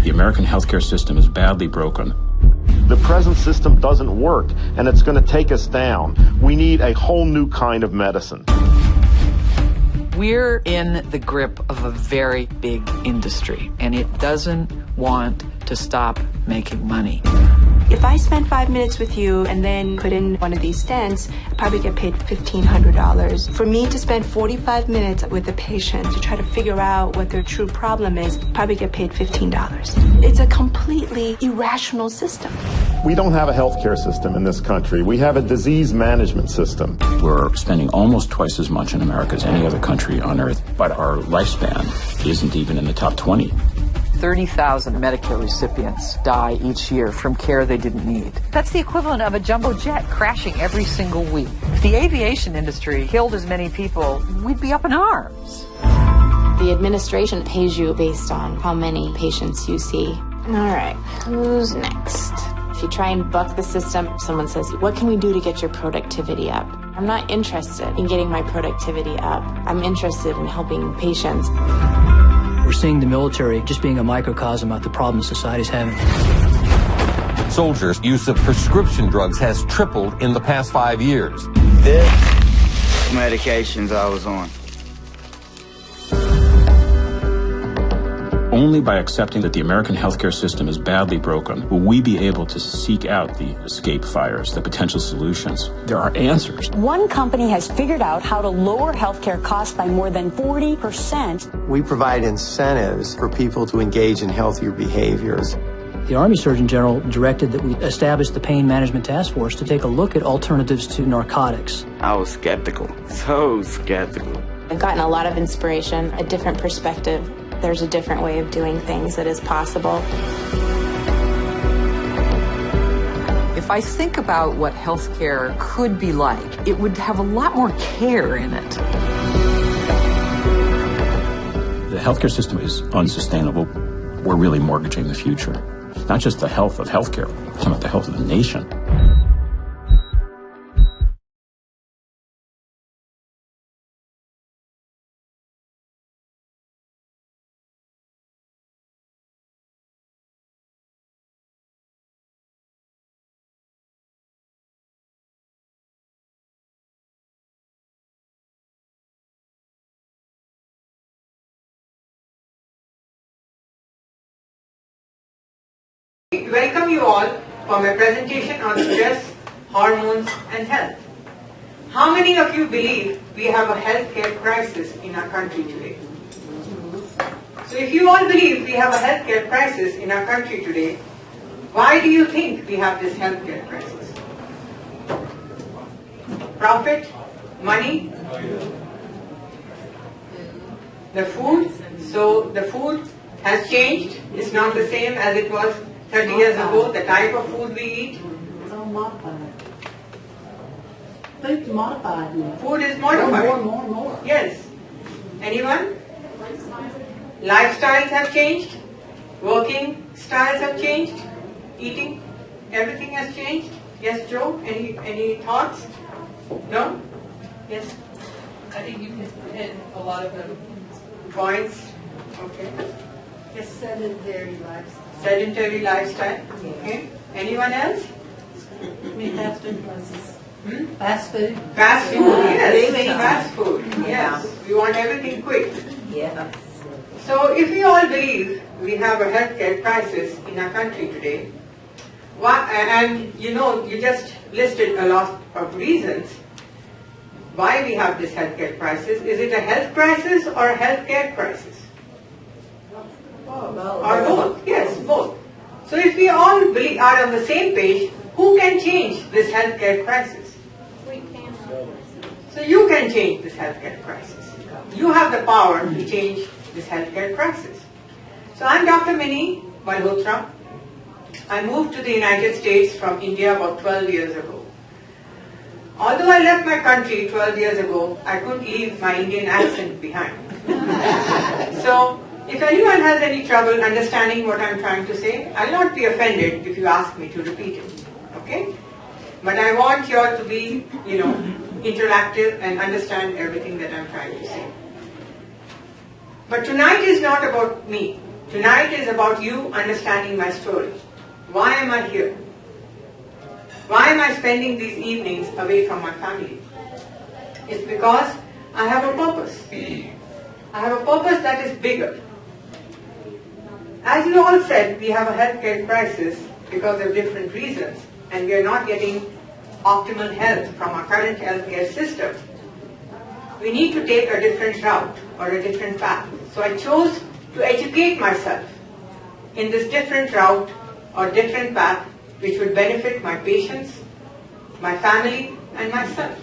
The American healthcare system is badly broken. The present system doesn't work, and it's going to take us down. We need a whole new kind of medicine. We're in the grip of a very big industry, and it doesn't want to stop making money. If I spend 5 minutes with you and then put in one of these stents, I probably get paid $1,500. For me to spend 45 minutes with a patient to try to figure out what their true problem is, probably get paid $15. It's a completely irrational system. We don't have a healthcare system in this country. We have a disease management system. We're spending almost twice as much in America as any other country on earth, but our lifespan isn't even in the top 20. 30,000 Medicare recipients die each year from care they didn't need. That's the equivalent of a jumbo jet crashing every single week. If the aviation industry killed as many people, we'd be up in arms. The administration pays you based on how many patients you see. All right, who's next? If you try and buck the system, someone says, what can we do to get your productivity up? I'm not interested in getting my productivity up. I'm interested in helping patients. We're seeing the military just being a microcosm of the problems society's having. Soldiers' use of prescription drugs has tripled in the past 5 years. This medications I was on. Only by accepting that the American healthcare system is badly broken will we be able to seek out the escape fires, the potential solutions. There are answers. One company has figured out how to lower healthcare costs by more than 40%. We provide incentives for people to engage in healthier behaviors. The Army Surgeon General directed that we establish the Pain Management Task Force to take a look at alternatives to narcotics. I was skeptical, so skeptical. I've gotten a lot of inspiration, a different perspective. There's a different way of doing things that is possible. If I think about what healthcare could be like, it would have a lot more care in it. The healthcare system is unsustainable. We're really mortgaging the future. Not just the health of healthcare, but about the health of the nation. Welcome you all for my presentation on stress, hormones and health. How many of you believe we have a healthcare crisis in our country today? So if you all believe we have a healthcare crisis in our country today, why do you think we have this healthcare crisis? Profit? Money? The food? So the food has changed. It's not the same as it was 30 years ago, the type of food we eat. It's all modified. Food's modified now. Food is modified. More. Yes. Anyone? Lifestyles have changed. Working styles have changed. Eating, everything has changed. Yes, Joe? Any thoughts? No? Yes? I think you can hit a lot of them. Points? Okay. Yes, sedentary lifestyle. Sedentary lifestyle. Okay. Anyone else? Fast food places. Fast food. Fast food, yes. Fast food, yes. We want everything quick. Yes. So if we all believe we have a healthcare crisis in our country today, and you just listed a lot of reasons why we have this healthcare crisis. Is it a health crisis or a healthcare crisis? Or both? Yes, both. So if we all are on the same page, who can change this healthcare crisis? We can. So you can change this healthcare crisis. You have the power to change this healthcare crisis. So I'm Dr. Mini Malhotra. I moved to the United States from India about 12 years ago. Although I left my country 12 years ago, I couldn't leave my Indian accent behind. So if anyone has any trouble understanding what I'm trying to say, I'll not be offended if you ask me to repeat it. Okay? But I want you all to be, interactive and understand everything that I'm trying to say. But tonight is not about me. Tonight is about you understanding my story. Why am I here? Why am I spending these evenings away from my family? It's because I have a purpose. I have a purpose that is bigger. As you all said, we have a healthcare crisis because of different reasons, and we are not getting optimal health from our current healthcare system. We need to take a different route or a different path. So I chose to educate myself in this different route or different path which would benefit my patients, my family, and myself.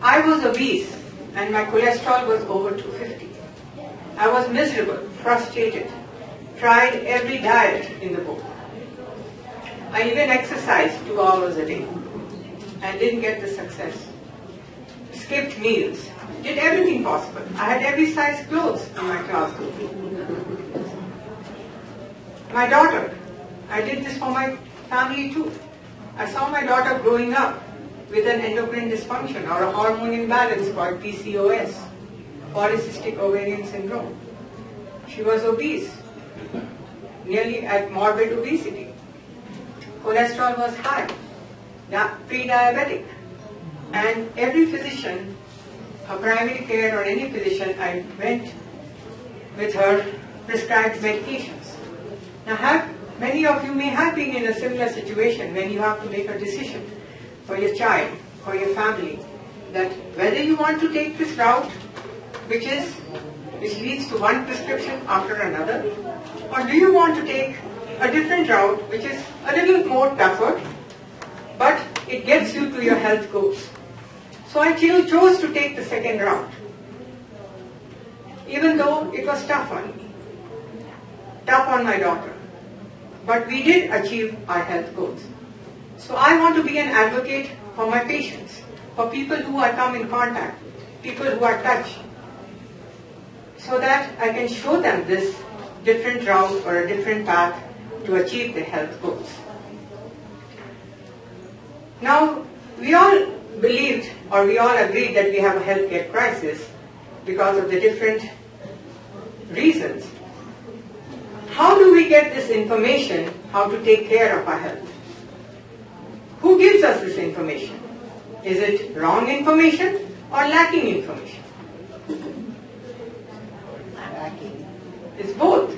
I was obese and my cholesterol was over 250. I was miserable, frustrated, tried every diet in the book. I even exercised 2 hours a day and didn't get the success. Skipped meals, did everything possible. I had every size clothes in my class group. My daughter, I did this for my family too. I saw my daughter growing up with an endocrine dysfunction or a hormone imbalance called PCOS, polycystic ovarian syndrome. She was obese, nearly at morbid obesity. Cholesterol was high, pre-diabetic. And every physician, a primary care or any physician, I went with her prescribed medications. Now many of you may have been in a similar situation when you have to make a decision for your child, for your family, that whether you want to take this route, which leads to one prescription after another, or do you want to take a different route, which is a little more tougher, but it gets you to your health goals. So I chose to take the second route, even though it was tough on me, tough on my daughter. But we did achieve our health goals. So I want to be an advocate for my patients, for people who I come in contact with, people who I touch, so that I can show them this different route or a different path to achieve their health goals. Now, we all believed or we all agreed that we have a healthcare crisis because of the different reasons. How do we get this information how to take care of our health? Who gives us this information? Is it wrong information or lacking information? It's both.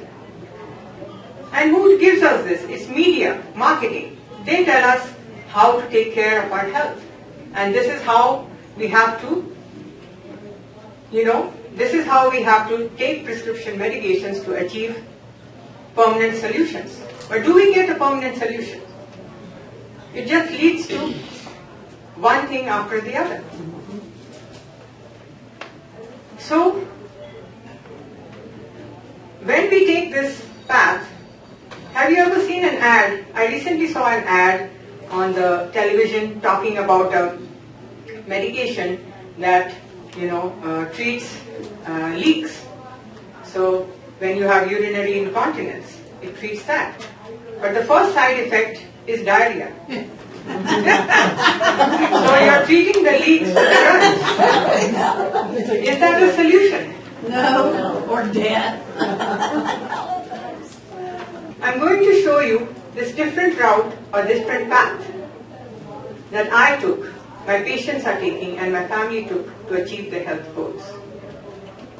And who gives us this? It's media, marketing. They tell us how to take care of our health. And this is how we have to, this is how we have to take prescription medications to achieve permanent solutions. But do we get a permanent solution? It just leads to one thing after the other. So, when we take this path, have you ever seen an ad? I recently saw an ad on the television talking about a medication that treats leaks. So when you have urinary incontinence, it treats that. But the first side effect is diarrhea. So you're treating the leaks with drugs. Is that a solution? No, or death. I'm going to show you this different route or different path that I took, my patients are taking, and my family took to achieve their health goals.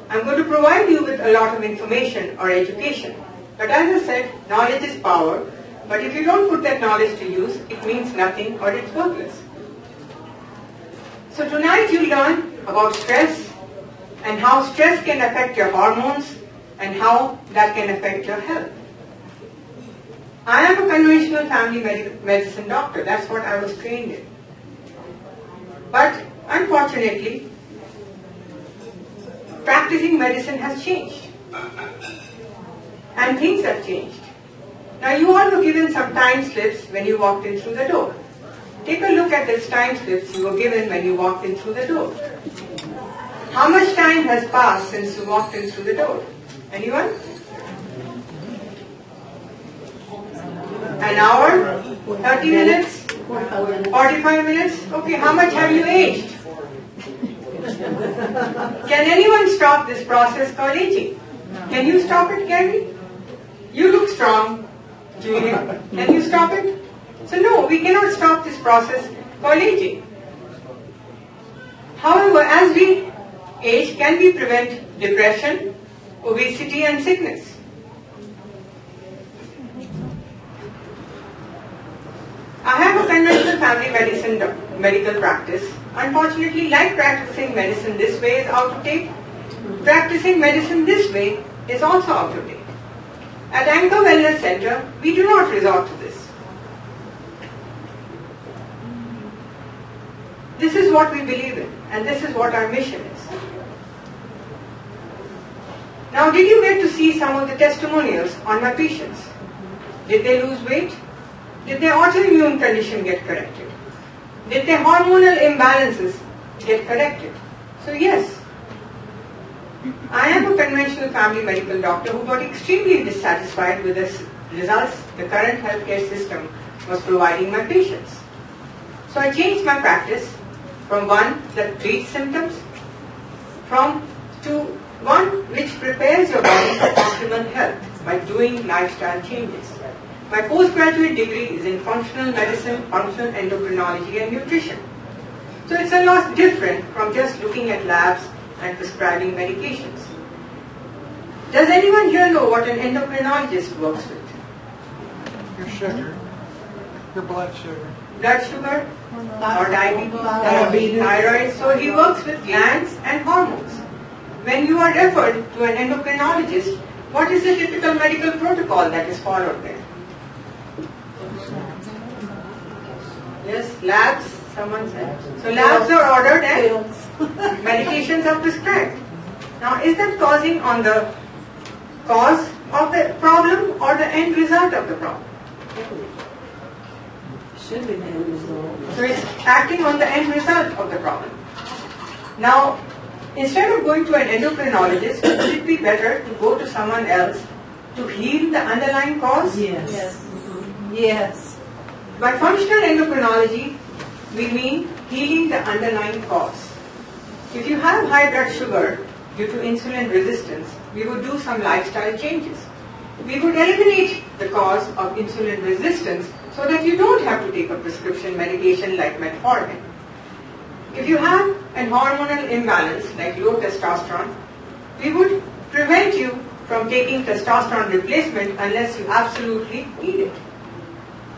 I'm going to provide you with a lot of information or education. But as I said, knowledge is power. But if you don't put that knowledge to use, it means nothing or it's worthless. So tonight you'll learn about stress and how stress can affect your hormones and how that can affect your health. I am a conventional family medicine doctor. That's what I was trained in. But unfortunately, practicing medicine has changed. And things have changed. Now you all were given some time slips when you walked in through the door. Take a look at these time slips you were given when you walked in through the door. How much time has passed since you walked in through the door? Anyone? An hour? 30 minutes? 45 minutes? Okay, how much have you aged? Can anyone stop this process called aging? Can you stop it, Gary? You look strong, Julia. Can you stop it? So no, we cannot stop this process called aging. However, as we age, can we prevent depression, obesity, and sickness? I have a conventional family medicine medical practice. Unfortunately, like practicing medicine this way is out of date, practicing medicine this way is also out of date. At Anchor Wellness Center, we do not resort to this. This is what we believe in, and this is what our mission is. Now, did you get to see some of the testimonials on my patients? Did they lose weight? Did their autoimmune condition get corrected? Did their hormonal imbalances get corrected? So yes, I am a conventional family medical doctor who got extremely dissatisfied with the results the current healthcare system was providing my patients. So I changed my practice from one that treats symptoms to one which prepares your body for optimal health by doing lifestyle changes. My postgraduate degree is in functional medicine, functional endocrinology, and nutrition. So it's a lot different from just looking at labs and prescribing medications. Does anyone here know what an endocrinologist works with? Your sugar, your blood sugar. Blood sugar or diabetes, thyroid. So he works with glands and hormones. When you are referred to an endocrinologist, what is the typical medical protocol that is followed there? Yes, labs, someone said. So labs are ordered and medications are prescribed. Now, is that causing on the cause of the problem or the end result of the problem? Should be the end result. So it's acting on the end result of the problem. Now, instead of going to an endocrinologist, would it be better to go to someone else to heal the underlying cause? Yes. Yes. Yes. By functional endocrinology, we mean healing the underlying cause. If you have high blood sugar due to insulin resistance, we would do some lifestyle changes. We would eliminate the cause of insulin resistance so that you don't have to take a prescription medication like metformin. If you have a hormonal imbalance like low testosterone, we would prevent you from taking testosterone replacement unless you absolutely need it.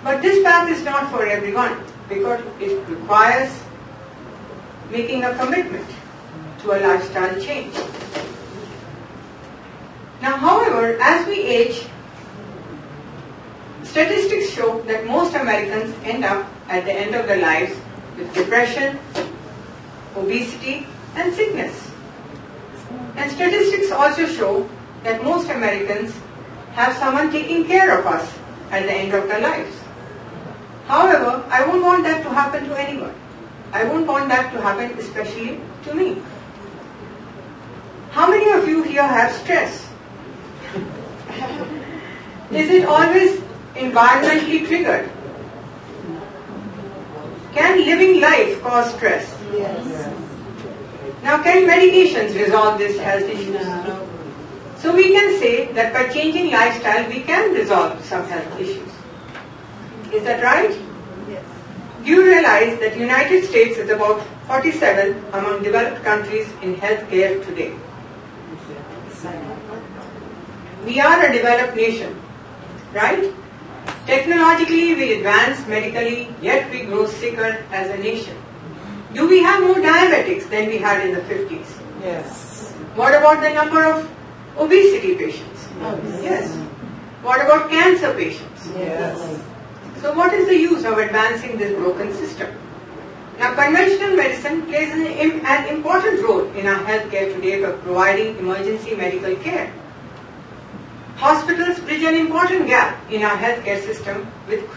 But this path is not for everyone because it requires making a commitment to a lifestyle change. Now, however, as we age, statistics show that most Americans end up at the end of their lives with depression, obesity, and sickness. And statistics also show that most Americans have someone taking care of us at the end of their lives. However, I won't want that to happen to anyone. I won't want that to happen especially to me. How many of you here have stress? Is it always environmentally triggered? Can living life cause stress? Yes. Now, can medications resolve these health issues? No. So we can say that by changing lifestyle, we can resolve some health issues. Is that right? Yes. Do you realize that United States is about 47 among developed countries in healthcare today? We are a developed nation, right? Technologically, we advance medically, yet we grow sicker as a nation. Do we have more diabetics than we had in the 50s? Yes. What about the number of obesity patients? Oh, yes. What about cancer patients? Yes. So what is the use of advancing this broken system? Now, conventional medicine plays an important role in our healthcare today by providing emergency medical care. Hospitals bridge an important gap in our healthcare system with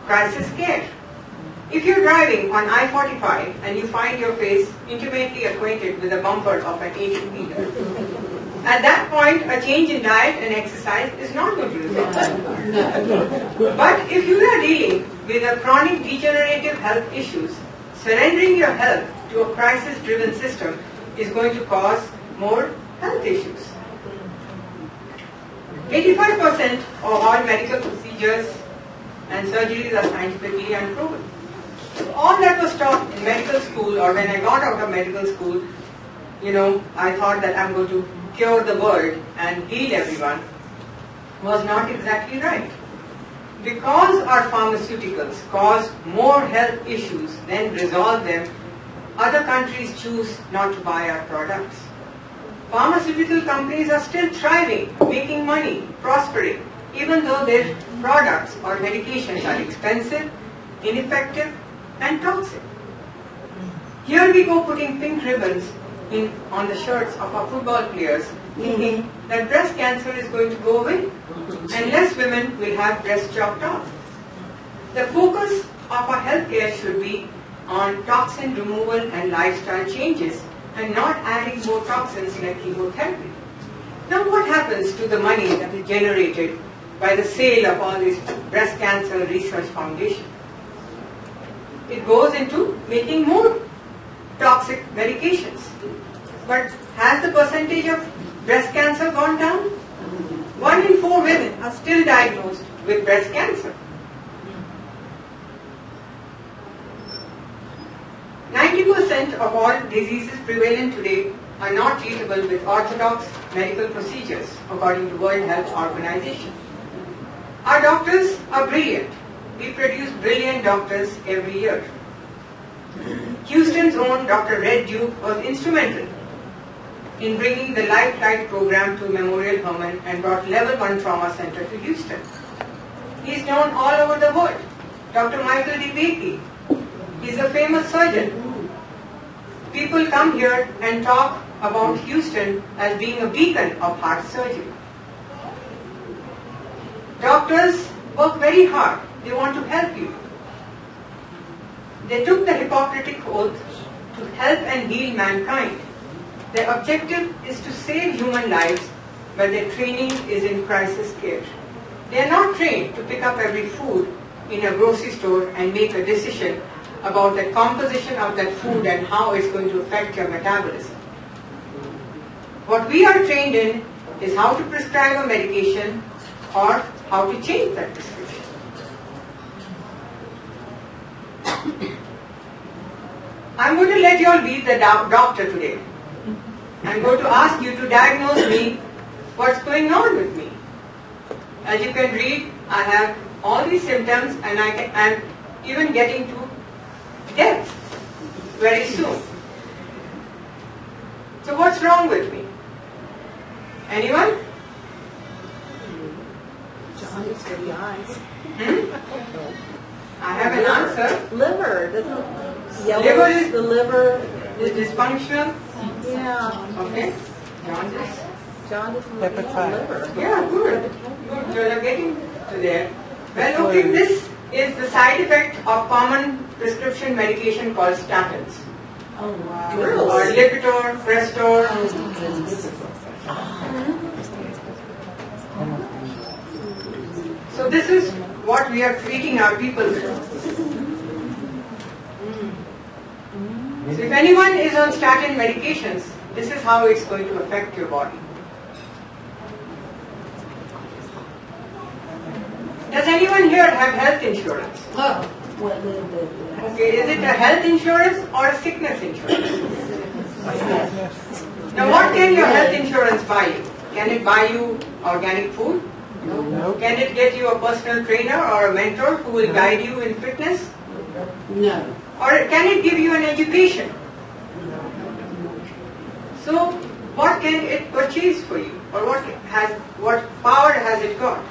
crisis care. If you're driving on I-45 and you find your face intimately acquainted with the bumper of an 18-wheeler, at that point, a change in diet and exercise is not going to resolve that. But if you are dealing with a chronic degenerative health issues, surrendering your health to a crisis-driven system is going to cause more health issues. 85% of all medical procedures and surgeries are scientifically unproven. So all that was taught in medical school, or when I got out of medical school, I thought that I'm going to cure the world and heal everyone, was not exactly right. Because our pharmaceuticals cause more health issues than resolve them, other countries choose not to buy our products. Pharmaceutical companies are still thriving, making money, prospering, even though their products or medications are expensive, ineffective, and toxic. Here we go putting pink ribbons on the shirts of our football players, thinking that breast cancer is going to go away and less women will have breasts chopped off. The focus of our healthcare should be on toxin removal and lifestyle changes and not adding more toxins like chemotherapy. Now what happens to the money that is generated by the sale of all these breast cancer research foundations? It goes into making more toxic medications. But has the percentage of breast cancer gone down? 1 in 4 women are still diagnosed with breast cancer. 90% of all diseases prevalent today are not treatable with orthodox medical procedures, according to World Health Organization. Our doctors are brilliant. We produce brilliant doctors every year. Houston's own Dr. Red Duke was instrumental in bringing the Life Flight program to Memorial Hermann and brought Level 1 Trauma Center to Houston. He's known all over the world. Dr. Michael D. Bakey, he's a famous surgeon. People come here and talk about Houston as being a beacon of heart surgery. Doctors work very hard. They want to help you. They took the Hippocratic Oath to help and heal mankind. Their objective is to save human lives, but their training is in crisis care. They are not trained to pick up every food in a grocery store and make a decision about the composition of that food and how it's going to affect your metabolism. What we are trained in is how to prescribe a medication or how to change that prescription. I'm going to let you all be the doctor today. I'm going to ask you to diagnose me what's going on with me. As you can read, I have all these symptoms and I'm even getting to death very soon. So what's wrong with me? Anyone? Jaundice for the eyes. I have an answer. Liver. Doesn't Liver is the liver is dysfunctional. Yeah. Okay. Jaundice. Jaundice in the liver. Yeah, good. Good. So you're getting to there. Well, okay, this is the side effect of common prescription medication called statins. Oh, wow. Or Lipitor, Crestor. So this is what we are treating our people with. So if anyone is on statin medications, this is how it's going to affect your body. Does anyone here have health insurance? Okay, is it a health insurance or a sickness insurance? Now what can your health insurance buy you? Can it buy you organic food? No. Can it get you a personal trainer or a mentor who will guide you in fitness? No. Or can it give you an education? So what can it purchase for you? Or what power has it got?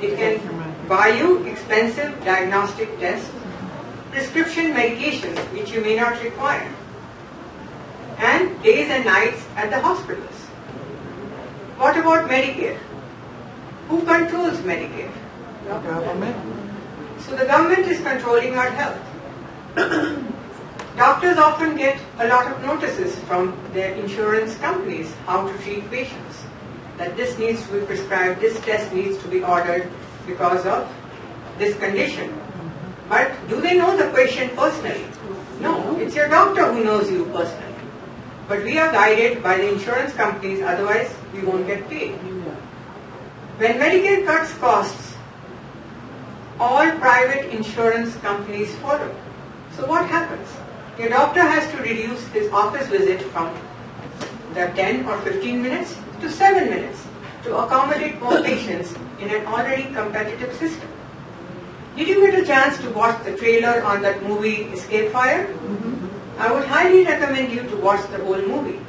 It can buy you expensive diagnostic tests, prescription medications which you may not require, and days and nights at the hospitals. What about Medicare? Who controls Medicare? The government. So the government is controlling our health. Doctors often get a lot of notices from their insurance companies how to treat patients. That this needs to be prescribed, this test needs to be ordered because of this condition. But do they know the patient personally? No, it's your doctor who knows you personally. But we are guided by the insurance companies, otherwise we won't get paid. When Medicare cuts costs, all private insurance companies follow. So what happens? Your doctor has to reduce his office visit from the 10 or 15 minutes to 7 minutes to accommodate more patients in an already competitive system. Did you get a chance to watch the trailer on that movie Escape Fire? I would highly recommend you to watch the whole movie.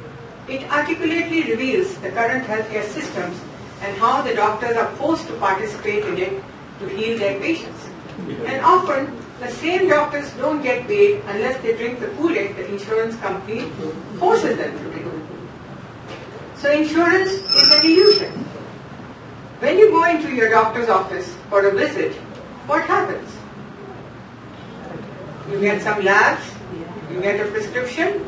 It articulately reveals the current healthcare systems and how the doctors are forced to participate in it to heal their patients. And often, the same doctors don't get paid unless they drink the Kool-Aid the insurance company forces them to drink. So insurance is an illusion. When you go into your doctor's office for a visit, what happens? You get some labs, you get a prescription,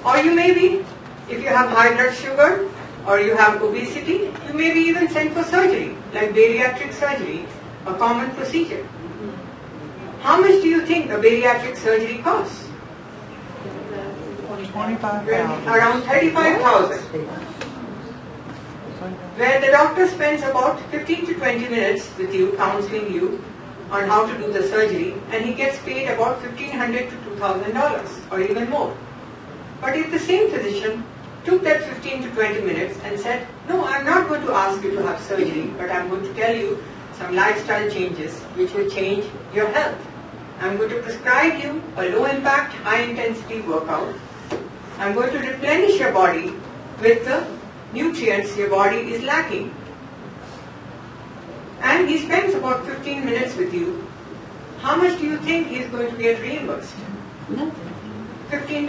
or you may be, if you have high blood sugar or you have obesity, you may be even sent for surgery, like bariatric surgery, a common procedure. How much do you think a bariatric surgery costs? Around $35,000. Where the doctor spends about 15 to 20 minutes with you, counseling you on how to do the surgery, and he gets paid about $1,500 to $2,000 or even more. But if the same physician took that 15 to 20 minutes and said, no, I'm not going to ask you to have surgery, but I'm going to tell you some lifestyle changes which will change your health. I'm going to prescribe you a low-impact, high-intensity workout. I'm going to replenish your body with the nutrients your body is lacking. And he spends about 15 minutes with you. How much do you think he's going to get reimbursed? $15.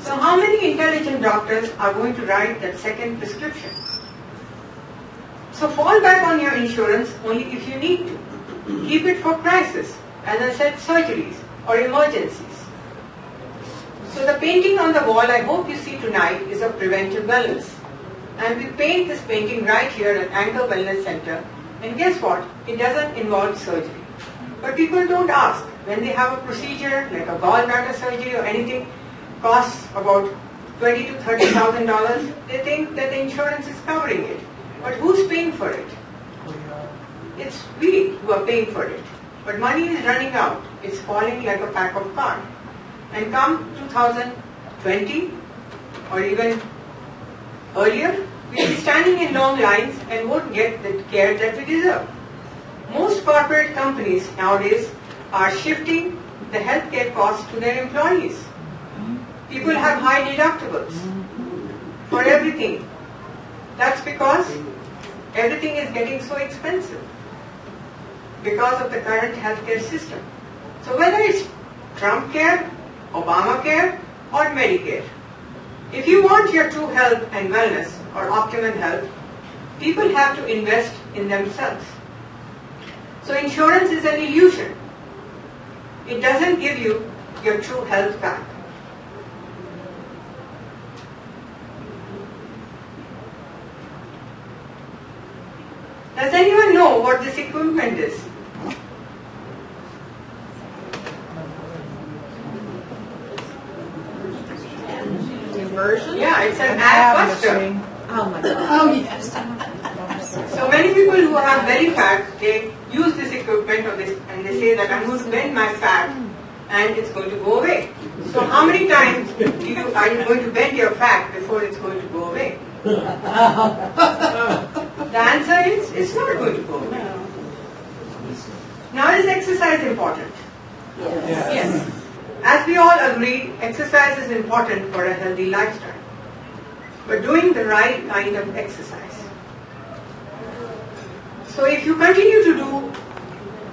So how many intelligent doctors are going to write that second prescription? So fall back on your insurance only if you need to. Keep it for crisis, as I said, surgeries or emergencies. So the painting on the wall I hope you see tonight is of preventive wellness. And we paint this painting right here at Anchor Wellness Center. And guess what? It doesn't involve surgery. But people don't ask. When they have a procedure like a gallbladder surgery or anything, costs about $20,000 to $30,000, they think that the insurance is covering it. But who's paying for it? It's we who are paying for it. But money is running out. It's falling like a pack of cards. And come 2020 or even earlier, we'll be standing in long lines and won't get the care that we deserve. Most corporate companies nowadays are shifting the healthcare costs to their employees. People have high deductibles for everything. That's because everything is getting so expensive because of the current healthcare system. So whether it's Trump care, Obamacare, or Medicare, if you want your true health and wellness or optimum health, people have to invest in themselves. So insurance is an illusion. It doesn't give you your true health back. Does anyone know what this equipment is? Inversion? Yeah, it's an ab buster. Oh my God. Oh yes. So many people who have belly fat, they use this equipment or this, and they say that I'm going to bend my fat and it's going to go away. So how many times are you going to bend your fat before it's going to go away? The answer is it's not going to go away. Now is exercise important? Yes. As we all agree, exercise is important for a healthy lifestyle. But doing the right kind of exercise. So if you continue to do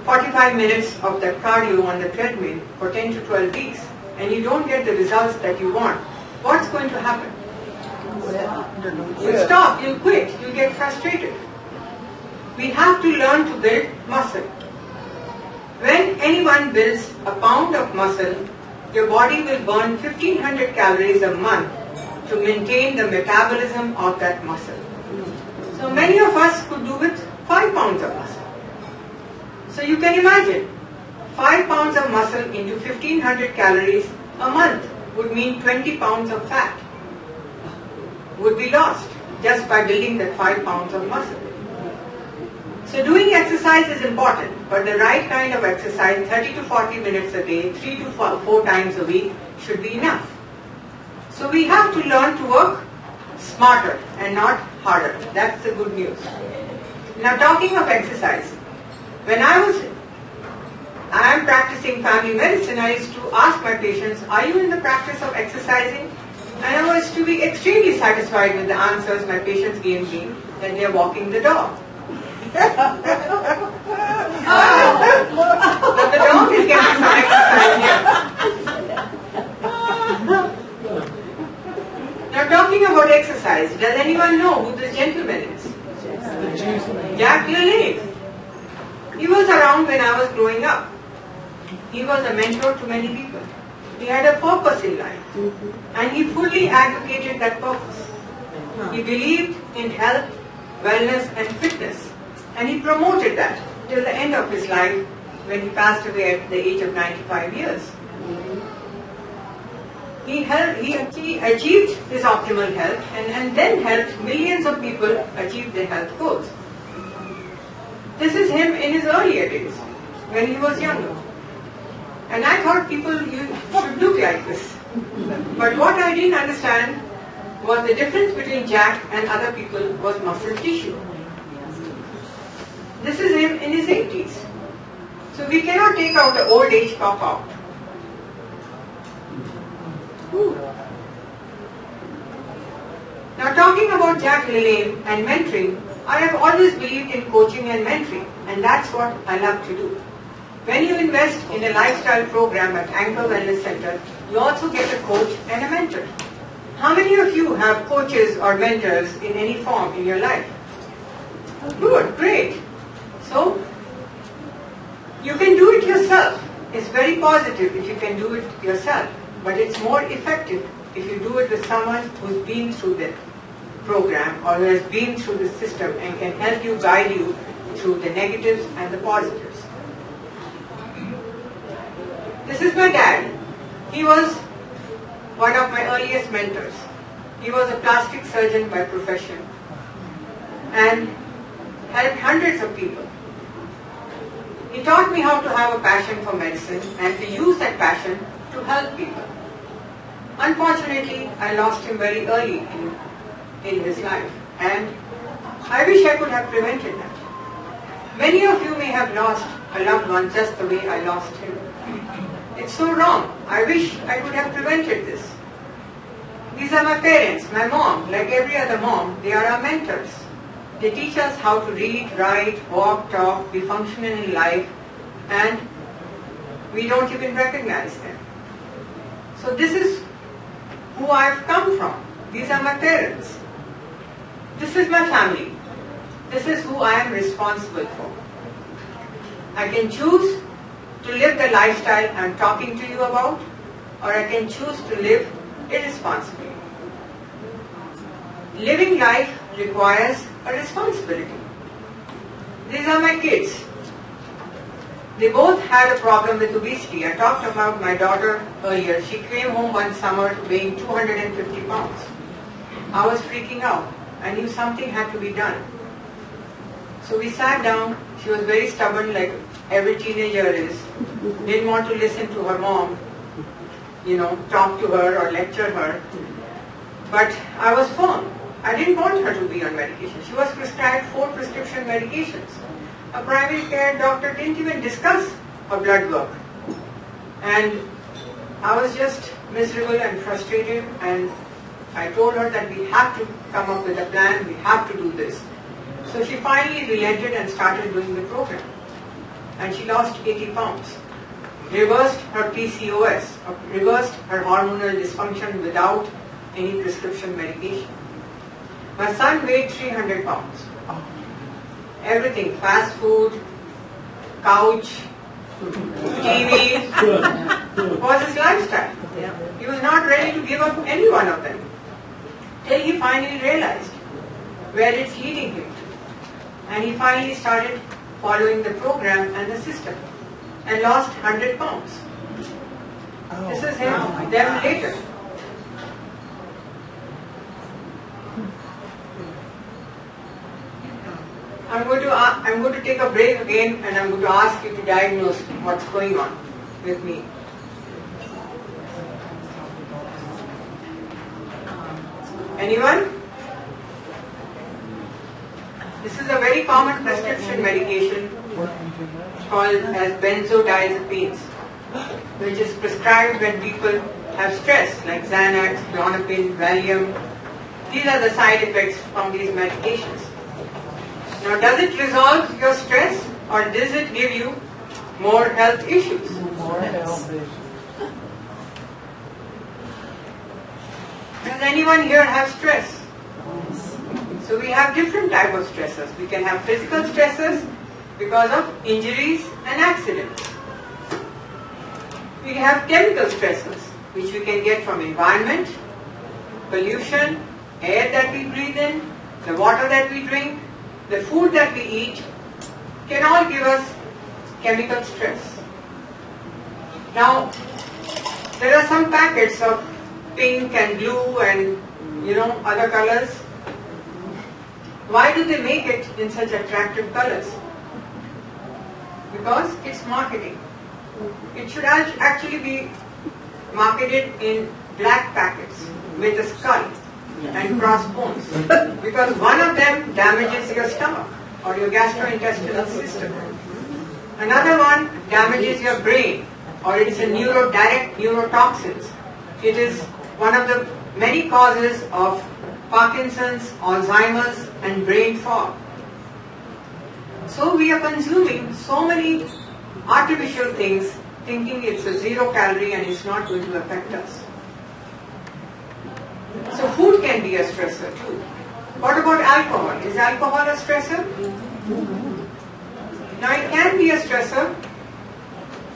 45 minutes of that cardio on the treadmill for 10 to 12 weeks and you don't get the results that you want, what's going to happen? You'll stop, you'll quit, you'll get frustrated. We have to learn to build muscle. When anyone builds a pound of muscle, your body will burn 1500 calories a month to maintain the metabolism of that muscle. So many of us could do with 5 pounds of muscle. So you can imagine, 5 pounds of muscle into 1500 calories a month would mean 20 pounds of fat would be lost. just by building that 5 pounds of muscle. So doing exercise is important, but the right kind of exercise, 30 to 40 minutes a day, 3 to 4 times a week, should be enough. So we have to learn to work smarter and not harder. That's the good news. Now talking of exercise, when I am practicing family medicine, I used to ask my patients, are you in the practice of exercising? And I was to be extremely satisfied with the answers my patients gave me that they are walking the dog. But the dog is getting some exercise here. Now talking about exercise, does anyone know who this gentleman is? Jack LaLanne. He was around when I was growing up. He was a mentor to many people. He had a purpose in life, and he fully advocated that purpose. He believed in health, wellness and fitness, and he promoted that till the end of his life when he passed away at the age of 95 years. He achieved his optimal health and then helped millions of people achieve their health goals. This is him in his earlier days, when he was younger. And I thought people should look like this. But what I didn't understand was the difference between Jack and other people was muscle tissue. This is him in his 80s. So we cannot take out the old age cop out. Now talking about Jack LaLanne and mentoring, I have always believed in coaching and mentoring, and that's what I love to do. When you invest in a lifestyle program at Anchor Wellness Center, you also get a coach and a mentor. How many of you have coaches or mentors in any form in your life? Good, great. So, you can do it yourself. It's very positive if you can do it yourself, but it's more effective if you do it with someone who's been through the program or who has been through the system and can help you, guide you through the negatives and the positives. This is my dad. He was one of my earliest mentors. He was a plastic surgeon by profession and helped hundreds of people. He taught me how to have a passion for medicine and to use that passion to help people. Unfortunately, I lost him very early in his life, and I wish I could have prevented that. Many of you may have lost a loved one just the way I lost him. It's so wrong. I wish I could have prevented this. These are my parents, my mom. Like every other mom, they are our mentors. They teach us how to read, write, walk, talk, be functional in life, and we don't even recognize them. So this is who I've come from. These are my parents. This is my family. This is who I am responsible for. I can choose to live the lifestyle I'm talking to you about, or I can choose to live irresponsibly. Living life requires a responsibility. These are my kids. They both had a problem with obesity. I talked about my daughter earlier. She came home one summer weighing 250 pounds. I was freaking out. I knew something had to be done. So we sat down. She was very stubborn, like every teenager is. Didn't want to listen to her mom, talk to her or lecture her. But I was firm. I didn't want her to be on medication. She was prescribed 4 prescription medications. A primary care doctor didn't even discuss her blood work. And I was just miserable and frustrated, and I told her that we have to come up with a plan, we have to do this. So she finally relented and started doing the program. And she lost 80 pounds. Reversed her PCOS, reversed her hormonal dysfunction without any prescription medication. My son weighed 300 pounds. Everything, fast food, couch, TV, was his lifestyle. He was not ready to give up any one of them. Till he finally realized where it's leading him to. And he finally started following the program and the system and lost 100 pounds. This is him, then later. I'm going to take a break again, and I'm going to ask you to diagnose what's going on with me. Anyone? This is a very common prescription medication called as benzodiazepines, which is prescribed when people have stress, like Xanax, Klonopin, Valium. These are the side effects from these medications. Now, does it resolve your stress, or does it give you more health issues? More health issues. Does anyone here have stress? So we have different types of stressors. We can have physical stressors because of injuries and accidents. We have chemical stressors, which we can get from environment, pollution, air that we breathe in, the water that we drink, the food that we eat, can all give us chemical stress. Now, there are some packets of pink and blue and other colors. Why do they make it in such attractive colors? Because it's marketing. It should actually be marketed in black packets with a skull and crossbones, because one of them damages your stomach or your gastrointestinal system. Another one damages your brain, or it is a direct neurotoxins. It is one of the many causes of Parkinson's, Alzheimer's, and brain fog. So we are consuming so many artificial things, thinking it's a 0 calorie and it's not going to affect us. So food can be a stressor too. What about alcohol? Is alcohol a stressor? Now it can be a stressor,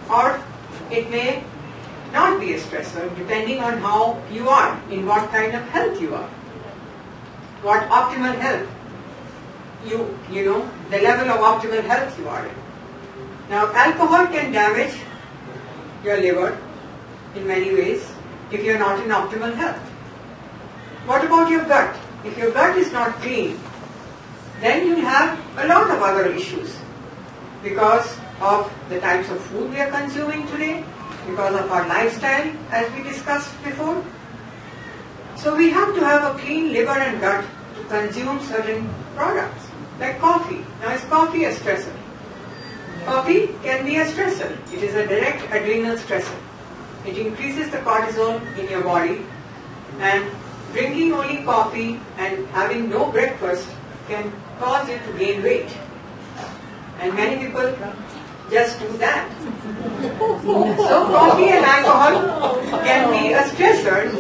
or it may not be a stressor, depending on how you are, in what kind of health you are, what optimal health, the level of optimal health you are in. Now, alcohol can damage your liver in many ways if you're not in optimal health. What about your gut? If your gut is not clean, then you'll have a lot of other issues because of the types of food we are consuming today, because of our lifestyle, as we discussed before. So we have to have a clean liver and gut to consume certain products, like coffee. Now, is coffee a stressor? Coffee can be a stressor. It is a direct adrenal stressor. It increases the cortisol in your body, and drinking only coffee and having no breakfast can cause you to gain weight. And many people just do that. So coffee and alcohol can be a stressor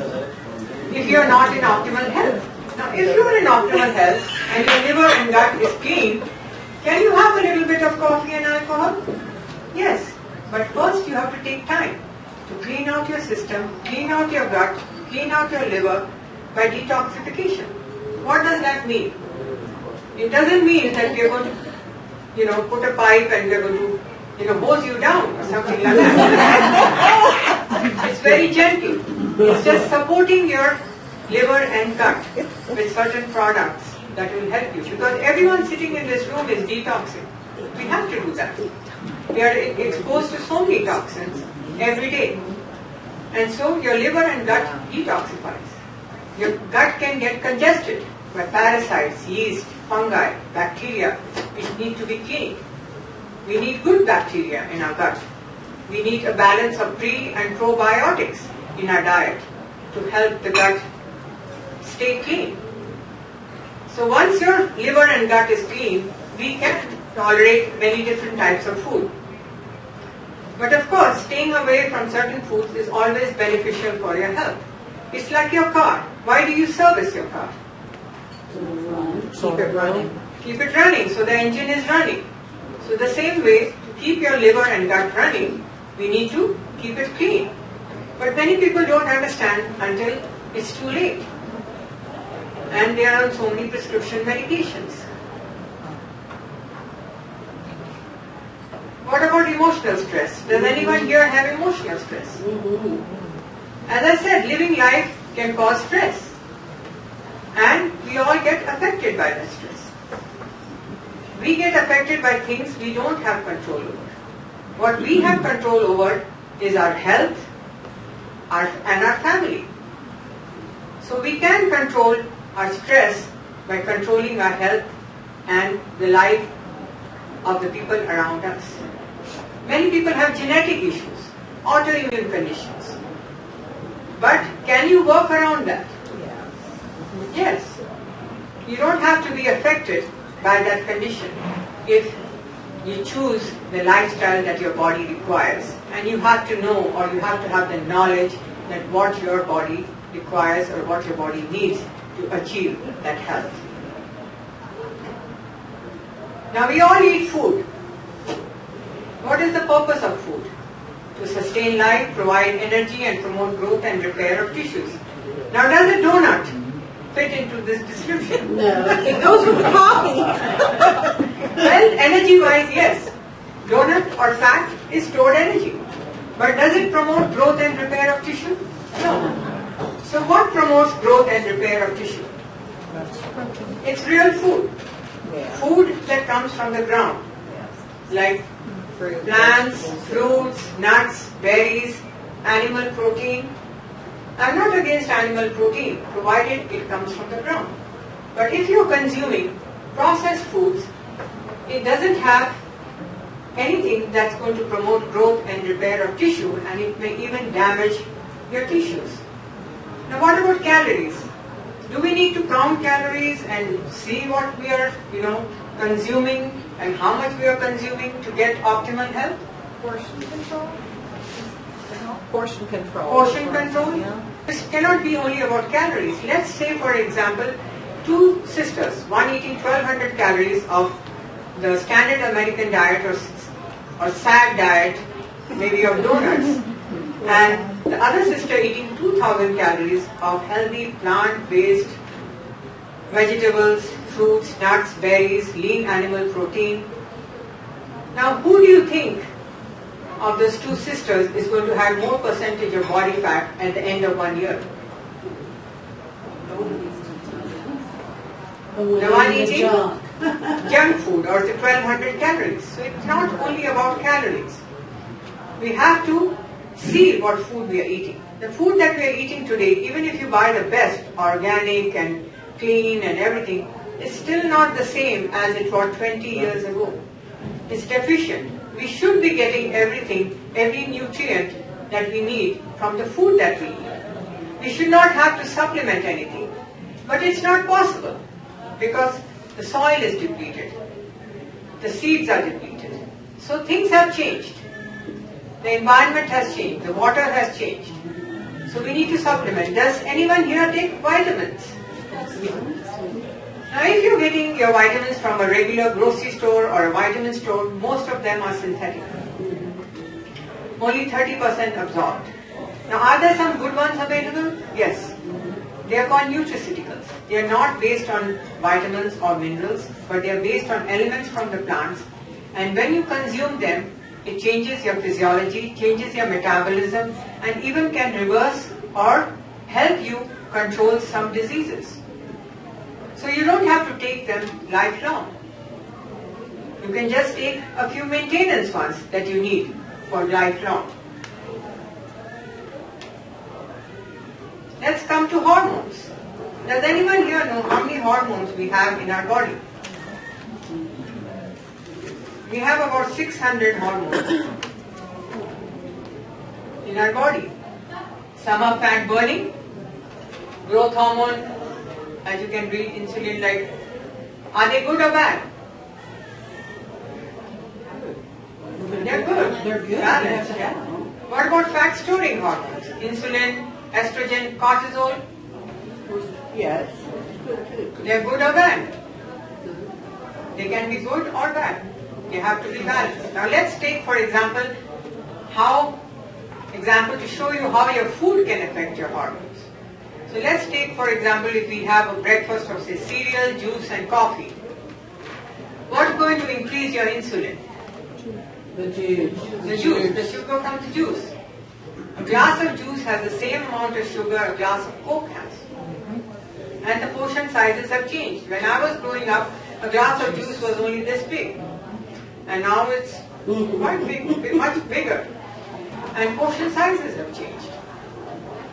if you are not in optimal health. Now, if you are in optimal health and your liver and gut is clean, can you have a little bit of coffee and alcohol? Yes, but first you have to take time to clean out your system, clean out your gut, clean out your liver by detoxification. What does that mean? It doesn't mean that we are going to, put a pipe and we are going to, hose you down or something like that. It's very gentle. It's just supporting your liver and gut with certain products that will help you. Because everyone sitting in this room is detoxing. We have to do that. We are exposed to so many toxins every day. And so your liver and gut detoxifies. Your gut can get congested by parasites, yeast, fungi, bacteria, which need to be cleaned. We need good bacteria in our gut. We need a balance of pre and probiotics in our diet to help the gut stay clean. So once your liver and gut is clean, we can tolerate many different types of food. But of course, staying away from certain foods is always beneficial for your health. It's like your car. Why do you service your car? Keep it running. Keep it running, so the engine is running. So the same way, to keep your liver and gut running, we need to keep it clean. But many people don't understand until it's too late. And they are on so many prescription medications. What about emotional stress? Does anyone here have emotional stress? As I said, living life can cause stress. And we all get affected by that stress. We get affected by things we don't have control over. What we have control over is our health and our family. So we can control our stress by controlling our health and the life of the people around us. Many people have genetic issues, autoimmune conditions. But can you work around that? Yes. You don't have to be affected by that condition if you choose the lifestyle that your body requires. And you have to know, or you have to have the knowledge that what your body requires or what your body needs to achieve that health. Now we all eat food. What is the purpose of food? To sustain life, provide energy and promote growth and repair of tissues. Now does a donut fit into this description? No, it goes with the coffee. Well, energy-wise, yes. Donut or fat is stored energy. But does it promote growth and repair of tissue? No. So what promotes growth and repair of tissue? It's real food. Food that comes from the ground. Like plants, fruits, nuts, berries, animal protein. I'm not against animal protein, provided it comes from the ground. But if you're consuming processed foods, it doesn't have anything that's going to promote growth and repair of tissue, and it may even damage your tissues. Now what about calories? Do we need to count calories and see what we are, consuming and how much we are consuming to get optimal health? Portion control? Portion control. Portion control? Yeah. This cannot be only about calories. Let's say, for example, two sisters, one eating 1200 calories of the standard American diet or SAD diet, maybe of donuts, and the other sister eating 2000 calories of healthy plant-based vegetables, fruits, nuts, berries, lean animal protein. Now who do you think of those two sisters is going to have more percentage of body fat at the end of 1 year? The one eating junk food or the 1200 calories. So it's not only about calories. We have to see what food we are eating. The food that we are eating today, even if you buy the best, organic and clean and everything, is still not the same as it was 20 years ago. It's deficient. We should be getting everything, every nutrient that we need from the food that we eat. We should not have to supplement anything. But it's not possible because the soil is depleted. The seeds are depleted. So things have changed. The environment has changed. The water has changed. So we need to supplement. Does anyone here take vitamins? Now if you're getting your vitamins from a regular grocery store or a vitamin store, most of them are synthetic. Only 30% absorbed. Now are there some good ones available? Yes. They are called nutraceuticals. They are not based on vitamins or minerals, but they are based on elements from the plants. And when you consume them, it changes your physiology, changes your metabolism, and even can reverse or help you control some diseases. So you don't have to take them lifelong. You can just take a few maintenance ones that you need for lifelong. Let's come to hormones. Does anyone here know how many hormones we have in our body? We have about 600 hormones in our body. Some are fat burning, growth hormone, as you can read, insulin, like, are they good or bad? They're good. They're good. Balanced, yeah. What about fat storing hormones? Insulin, estrogen, cortisol? Yes. They're good or bad? They can be good or bad. They have to be balanced. Now let's take, for example, to show you how your food can affect your hormones. So let's take, for example, if we have a breakfast of, say, cereal, juice and coffee. What's going to increase your insulin? The juice. The juice. The sugar from the juice. A glass of juice has the same amount of sugar a glass of Coke has. And the portion sizes have changed. When I was growing up, a glass of juice was only this big, and now it's quite big, much bigger. And portion sizes have changed.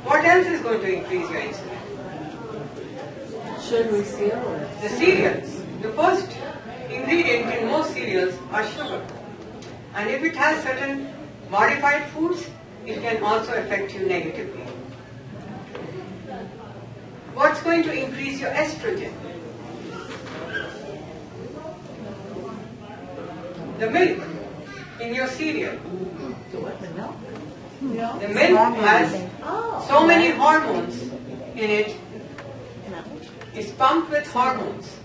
What else is going to increase your insulin? Sugary cereals. The cereals. The first ingredient in most cereals are sugar. And if it has certain modified foods, it can also affect you negatively. What's going to increase your estrogen? The milk in your cereal. The milk has so many hormones in it. It's pumped with hormones,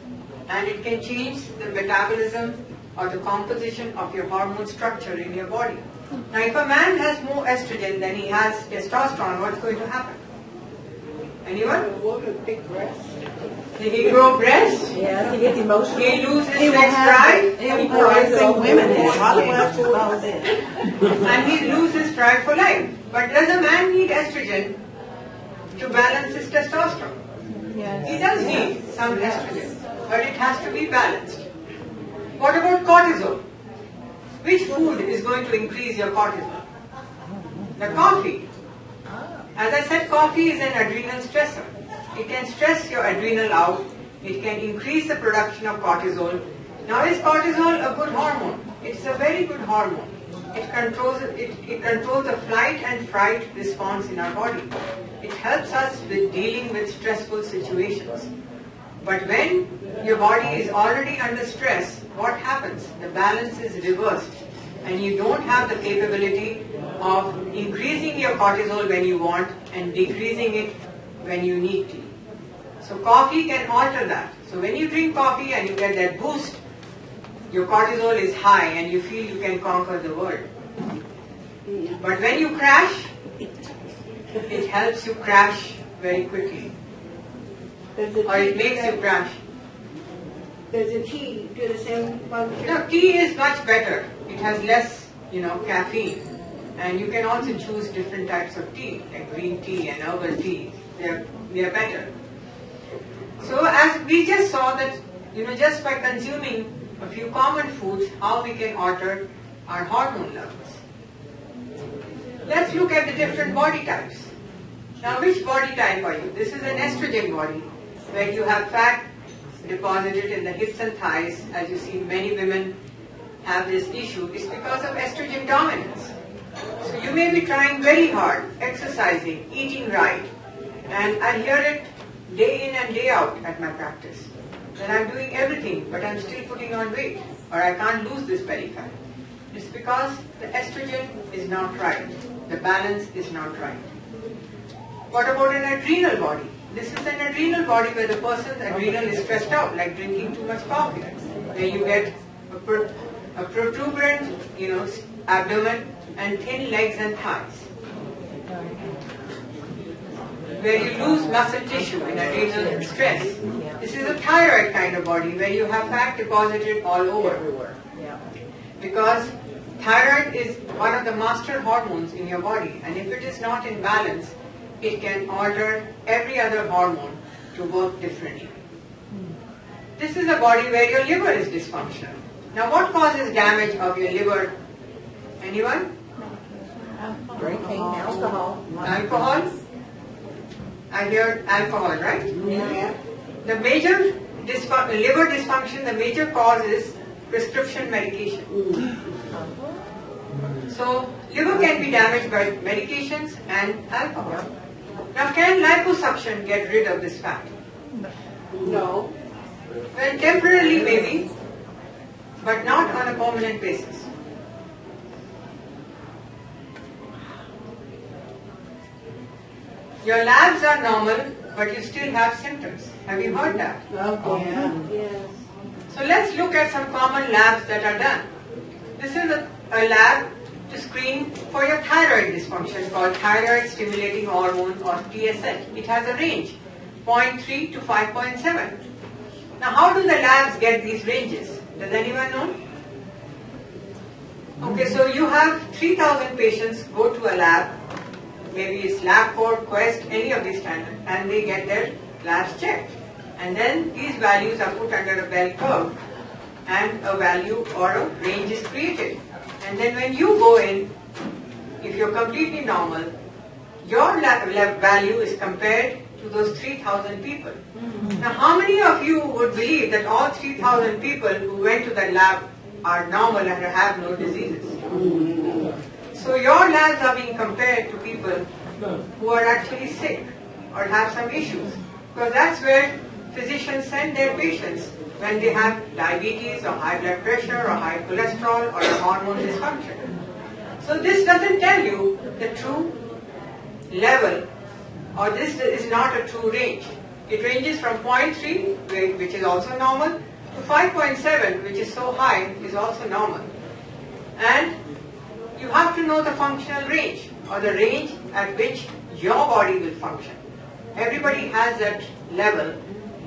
and it can change the metabolism or the composition of your hormone structure in your body. Now, if a man has more estrogen than he has testosterone, what's going to happen? Anyone? Big breasts. Did he grow breasts? Yes, he gets emotional. He loses sex drive? Women And he loses drive for life. But does a man need estrogen to balance his testosterone? Yes. He does need some estrogen, but it has to be balanced. What about cortisol? Which food is going to increase your cortisol? The coffee. As I said, coffee is an adrenal stressor. It can stress your adrenal out. It can increase the production of cortisol. Now, is cortisol a good hormone? It's a very good hormone. It controls the flight and fright response in our body. It helps us with dealing with stressful situations. But when your body is already under stress, what happens? The balance is reversed, and you don't have the capability of increasing your cortisol when you want and decreasing it when you need to. So coffee can alter that. So when you drink coffee and you get that boost, your cortisol is high and you feel you can conquer the world. But when you crash, it helps you crash very quickly. Or it makes you crash. Does the tea do the same function? No, tea is much better. It has less, caffeine. And you can also choose different types of tea, like green tea and herbal tea. They are better. So as we just saw that, just by consuming a few common foods, how we can alter our hormone levels. Let's look at the different body types. Now, which body type are you? This is an estrogen body, where you have fat deposited in the hips and thighs. As you see, many women have this issue. It's because of estrogen dominance. So you may be trying very hard, exercising, eating right, and I hear it day in and day out at my practice. That I'm doing everything, but I'm still putting on weight, or I can't lose this belly fat. It's because the estrogen is not right. The balance is not right. What about an adrenal body? This is an adrenal body where the person's adrenal is stressed out, like drinking too much coffee, where you get a protuberant, abdomen and thin legs and thighs, where you lose muscle tissue in adrenal stress. This is a thyroid kind of body where you have fat deposited all over. Because thyroid is one of the master hormones in your body, and if it is not in balance, it can alter every other hormone to work differently. This is a body where your liver is dysfunctional. Now, what causes damage of your liver? Anyone? Drinking, alcohol. Alcohol? I hear alcohol, right? Yeah. The major liver dysfunction, the major cause is prescription medication. So, liver can be damaged by medications and alcohol. Now, can liposuction get rid of this fat? No. Well, temporarily maybe, but not on a permanent basis. Your labs are normal, but you still have symptoms. Have you heard that? Okay. Yes. So let's look at some common labs that are done. This is a lab to screen for your thyroid dysfunction called thyroid stimulating hormone or TSH. It has a range, 0.3 to 5.7. Now, how do the labs get these ranges? Does anyone know? Okay, so you have 3,000 patients go to a lab, maybe it's LabCorp, Quest, any of these standards, and they get their labs checked. And then these values are put under a bell curve and a value or a range is created. And then when you go in, if you're completely normal, your value is compared to those 3,000 people. Now, how many of you would believe that all 3,000 people who went to the lab are normal and have no diseases? So your labs are being compared to people who are actually sick or have some issues. Because that's where physicians send their patients when they have diabetes or high blood pressure or high cholesterol or a hormone dysfunction. So this doesn't tell you the true level, or this is not a true range. It ranges from 0.3, which is also normal, to 5.7, which is so high, is also normal. And you have to know the functional range, or the range at which your body will function. Everybody has that level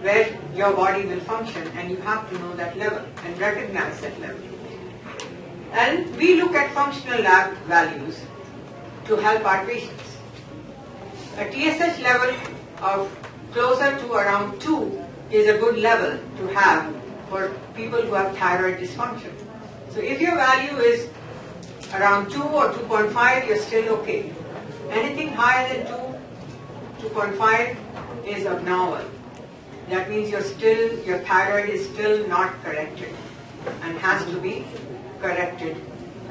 where your body will function, and you have to know that level and recognize that level. And we look at functional lab values to help our patients. A TSH level of closer to around 2 is a good level to have for people who have thyroid dysfunction. So if your value is around 2 or 2.5, you're still okay. Anything higher than 2, 2.5 is abnormal. That means your thyroid is still not corrected and has to be corrected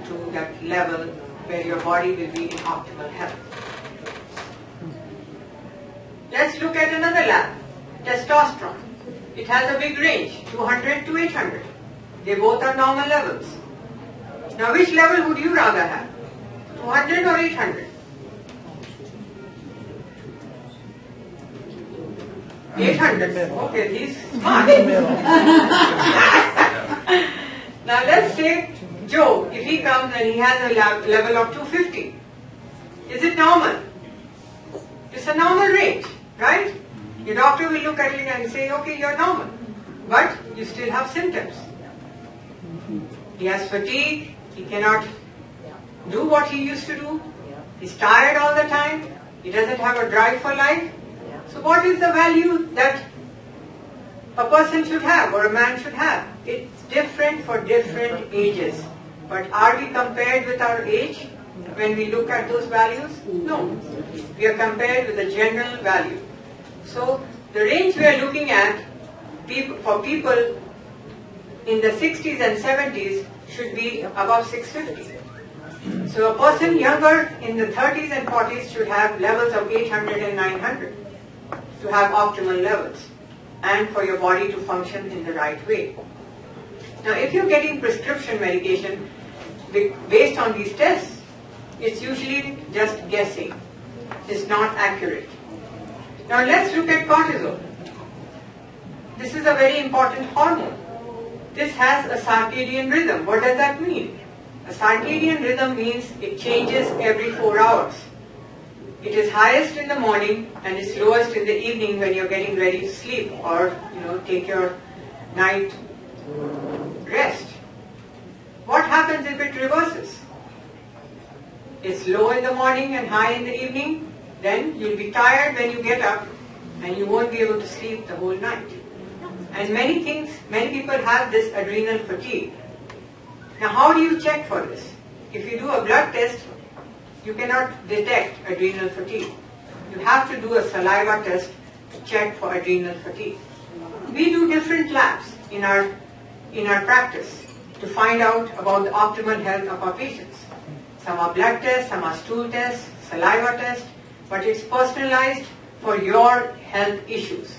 to that level where your body will be in optimal health. Let's look at another lab, testosterone. It has a big range, 200 to 800. They both are normal levels. Now which level would you rather have, 200 or 800? 800. Okay, he's smart. Now let's say Joe, if he comes and he has a level of 250, is it normal? It's a normal range, right? Your doctor will look at it and say, okay, you're normal, but you still have symptoms. He has fatigue, he cannot do what he used to do, he's tired all the time, he doesn't have a drive for life. So what is the value that a person should have or a man should have? It's different for different ages. But are we compared with our age when we look at those values? No. We are compared with the general value. So the range we are looking at for people in the 60s and 70s should be above 650. So a person younger in the 30s and 40s should have levels of 800 and 900 to have optimal levels and for your body to function in the right way. Now if you're getting prescription medication based on these tests, it's usually just guessing. It's not accurate. Now let's look at cortisol. This is a very important hormone. This has a circadian rhythm. What does that mean? A circadian rhythm means it changes every 4 hours. It is highest in the morning and is lowest in the evening when you're getting ready to sleep or take your night rest. What happens if it reverses? It's low in the morning and high in the evening, then you'll be tired when you get up and you won't be able to sleep the whole night. And many people have this adrenal fatigue. Now how do you check for this? If you do a blood test, you cannot detect adrenal fatigue. You have to do a saliva test to check for adrenal fatigue. We do different labs in our practice to find out about the optimal health of our patients. Some are blood tests, some are stool tests, saliva tests, but it's personalized for your health issues.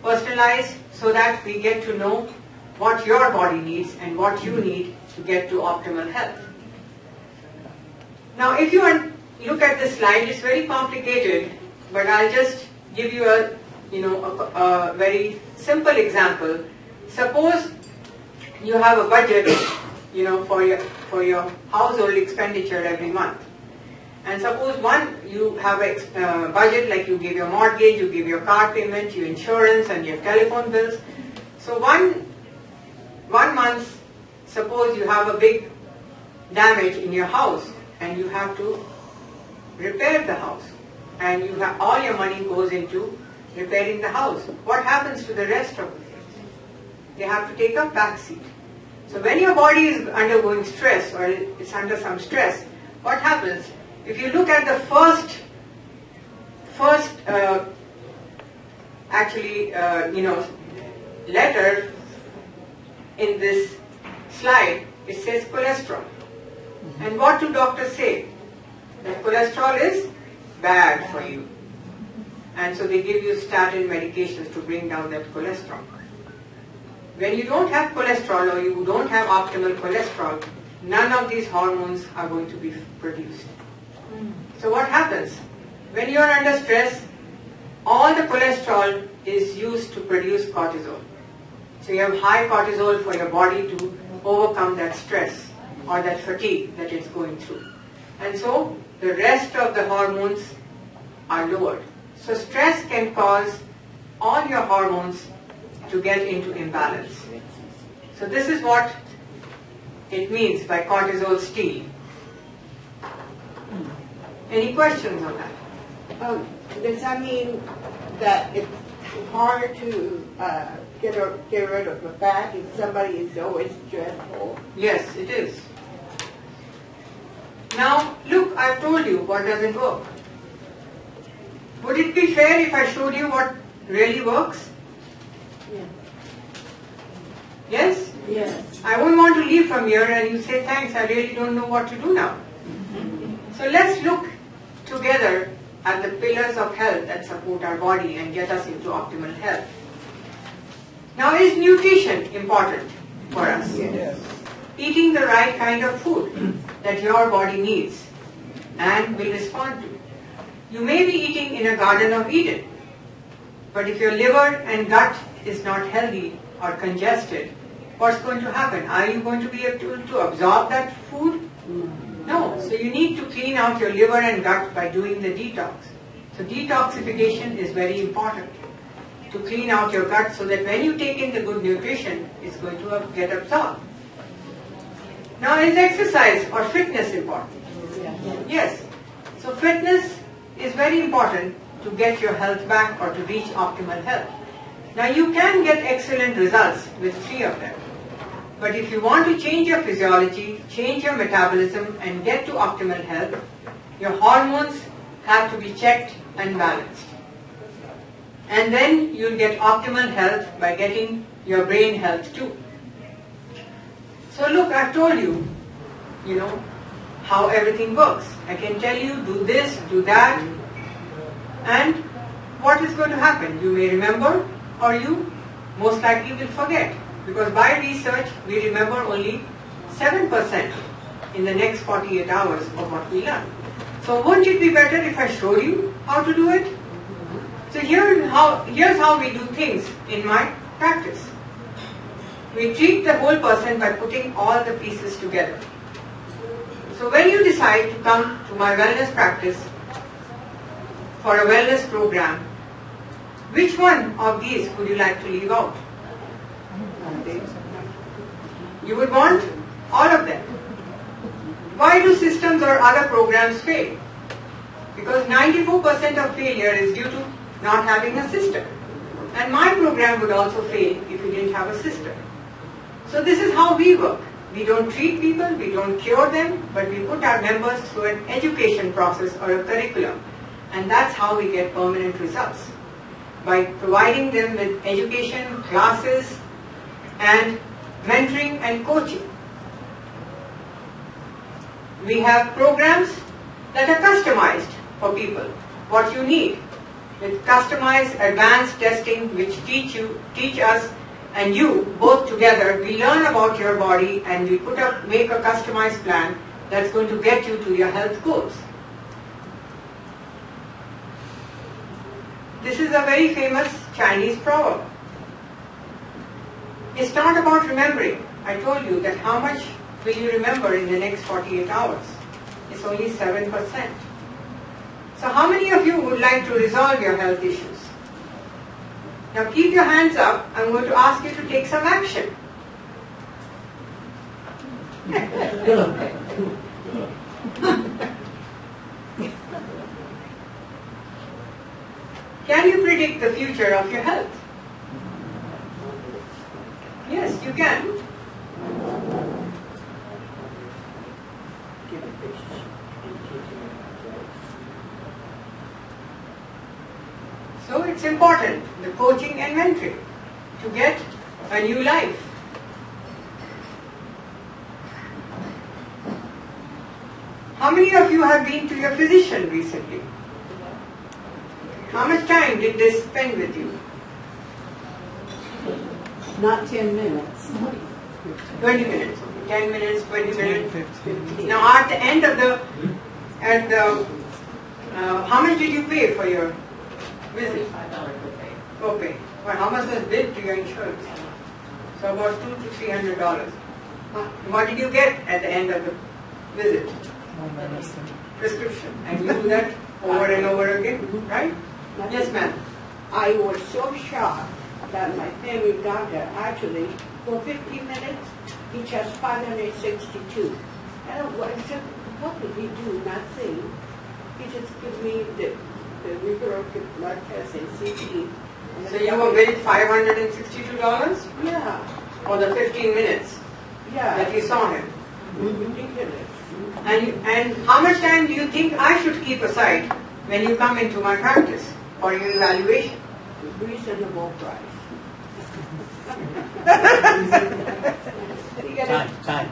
Personalized so that we get to know what your body needs and what you need to get to optimal health. Now if you look at this slide, it's very complicated, but I'll just give you a very simple example. Suppose you have a budget for your household expenditure every month. And suppose you have a budget, like you give your mortgage, you give your car payment, your insurance and your telephone bills. So one month, suppose you have a big damage in your house and you have to repair the house. And all your money goes into repairing the house. What happens to the rest of the things? They have to take a back seat. So when your body is undergoing stress or it's under some stress, what happens? If you look at the first letter in this slide, it says cholesterol. And what do doctors say? That cholesterol is bad for you. And so they give you statin medications to bring down that cholesterol. When you don't have cholesterol or you don't have optimal cholesterol, none of these hormones are going to be produced. So what happens? When you are under stress, all the cholesterol is used to produce cortisol. So you have high cortisol for your body to overcome that stress or that fatigue that it's going through. And so the rest of the hormones are lowered. So stress can cause all your hormones to get into imbalance. So this is what it means by cortisol steal. Any questions on that? Does that mean that it's hard to get rid of the fat if somebody is always stressful? Yes, it is. Now, look, I've told you what doesn't work. Would it be fair if I showed you what really works? Yeah. Yes? Yes. I wouldn't want to leave from here and you say, thanks, I really don't know what to do now. So let's look together at the pillars of health that support our body and get us into optimal health. Now, is nutrition important for us? Yes. Eating the right kind of food that your body needs and will respond to. You may be eating in a Garden of Eden, but if your liver and gut is not healthy or congested, what's going to happen? Are you going to be able to absorb that food? No. So you need to clean out your liver and gut by doing the detox. So detoxification is very important to clean out your gut so that when you take in the good nutrition, it's going to get absorbed. Now, is exercise or fitness important? Yes. So fitness is very important to get your health back or to reach optimal health. Now, you can get excellent results with 3 of them. But if you want to change your physiology, change your metabolism and get to optimal health, your hormones have to be checked and balanced. And then you'll get optimal health by getting your brain health too. So look, I've told you, how everything works. I can tell you, do this, do that, and what is going to happen? You may remember or you most likely will forget. Because by research, we remember only 7% in the next 48 hours of what we learn. So wouldn't it be better if I showed you how to do it? So here's how we do things in my practice. We treat the whole person by putting all the pieces together. So when you decide to come to my wellness practice for a wellness program, which one of these would you like to leave out? You would want all of them. Why do systems or other programs fail? Because 94% of failure is due to not having a system. And my program would also fail if we didn't have a system. So this is how we work. We don't treat people, we don't cure them, but we put our members through an education process or a curriculum. And that's how we get permanent results. By providing them with education, classes, and mentoring and coaching. We have programs that are customized for people, what you need, with customized advanced testing which teach us and you both together. We learn about your body and we make a customized plan that's going to get you to your health goals. This is a very famous Chinese proverb. It's not about remembering. I told you that how much will you remember in the next 48 hours? It's only 7%. So how many of you would like to resolve your health issues? Now keep your hands up. I'm going to ask you to take some action. Can you predict the future of your health? Yes, you can. So it's important, the coaching and mentoring, to get a new life. How many of you have been to your physician recently? How much time did they spend with you? Not 10 minutes. 20 minutes. 10 minutes, 20 minutes. 15. Now at the end of how much did you pay for your visit? Okay. Well, how much was billed to your insurance? So about $200 to $300. What did you get at the end of the visit? Prescription. And you do that over and over again, right? Yes, ma'am. I was so shocked that my family doctor actually, for 15 minutes, he just 562. And I said, what did he do? Nothing. He just gave me the regular blood test and CT. So you were billed $562? Yeah. For the 15 minutes that you saw him? Ridiculous. And how much time do you think I should keep aside when you come into my practice for your evaluation? Reasonable price. Time.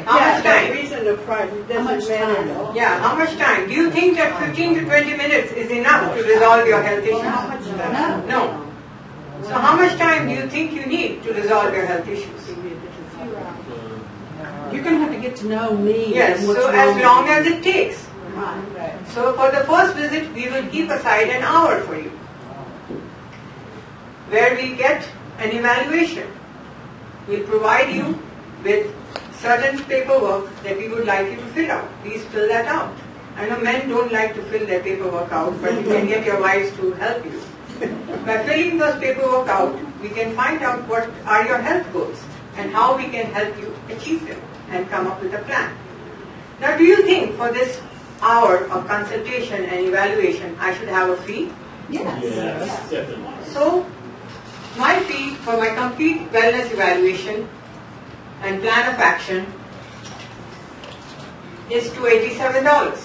How much time? Reasonable price. It doesn't matter. Yeah, how much time? Do you think that 15 to 20 minutes is enough to resolve your health issues? No. So how much time do you think you need to resolve your health issues? You're going to have to get to know me. Yes, so as long as it takes. So for the first visit, we will keep aside an hour for you, where we get an evaluation. We'll provide you with certain paperwork that we would like you to fill out. Please fill that out. I know men don't like to fill their paperwork out, but you can get your wives to help you. By filling those paperwork out, we can find out what are your health goals and how we can help you achieve them and come up with a plan. Now, do you think for this hour of consultation and evaluation, I should have a fee? Yes. Definitely. So, my fee for my complete wellness evaluation and plan of action is $287.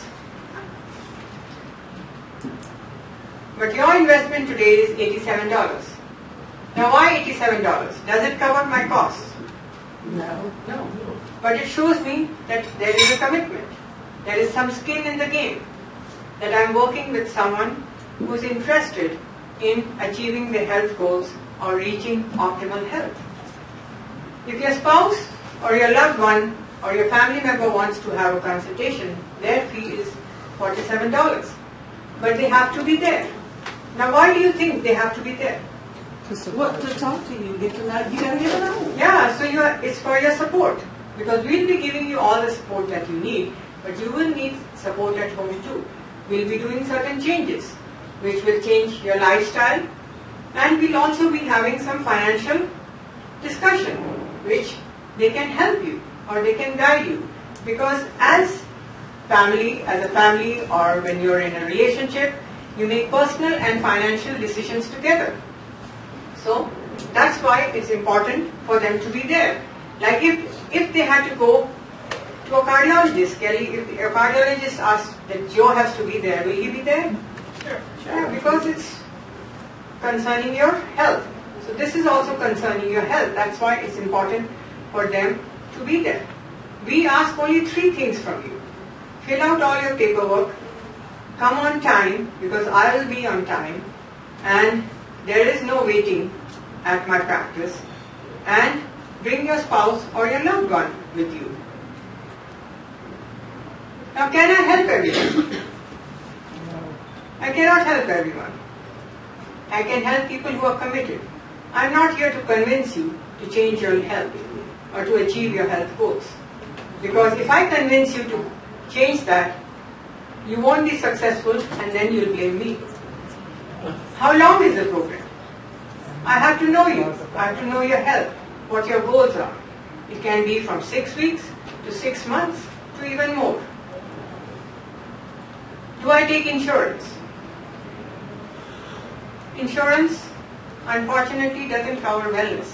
But your investment today is $87. Now, why $87? Does it cover my costs? No. No. But it shows me that there is a commitment. There is some skin in the game. That I'm working with someone who's interested in achieving their health goals or reaching optimal health. If your spouse or your loved one or your family member wants to have a consultation, their fee is $47. But they have to be there. Now, why do you think they have to be there? To talk to you, get to know you. Gotta get to know. Yeah, so it's for your support. Because we'll be giving you all the support that you need, but you will need support at home too. We'll be doing certain changes, which will change your lifestyle, and we'll also be having some financial discussion, which they can help you or they can guide you. Because as a family, or when you're in a relationship, you make personal and financial decisions together. So that's why it's important for them to be there. Like if they had to go to a cardiologist, Kelly, if a cardiologist asks that Joe has to be there, will he be there? Sure. Yeah, because it's concerning your health. So this is also concerning your health. That's why it's important for them to be there. We ask only 3 things from you. Fill out all your paperwork, come on time, because I will be on time, and there is no waiting at my practice, and bring your spouse or your loved one with you. Now, can I help everyone? I cannot help everyone. I can help people who are committed. I'm not here to convince you to change your health or to achieve your health goals. Because if I convince you to change that, you won't be successful and then you'll blame me. How long is the program? I have to know you. I have to know your health, what your goals are. It can be from 6 weeks to 6 months to even more. Do I take insurance? Insurance, unfortunately, doesn't cover wellness,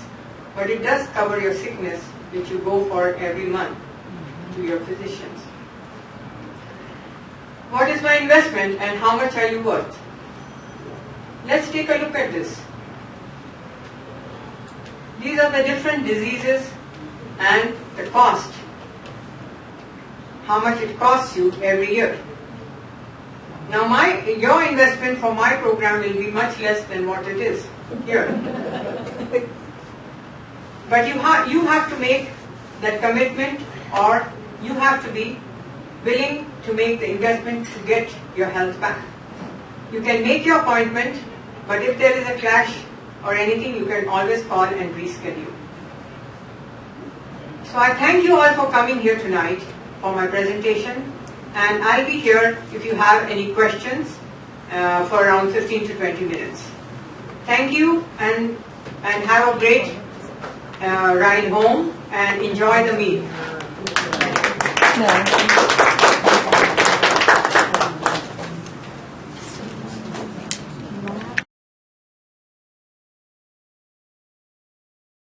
but it does cover your sickness, which you go for every month to your physicians. What is my investment and how much are you worth? Let's take a look at this. These are the different diseases and the cost. How much it costs you every year. Now your investment for my program will be much less than what it is here. But you have to make that commitment, or you have to be willing to make the investment to get your health back. You can make your appointment, but if there is a clash or anything, you can always call and reschedule. So I thank you all for coming here tonight for my presentation, and I'll be here if you have any questions for around 15 to 20 minutes. Thank you, and have a great ride home and enjoy the meal. No.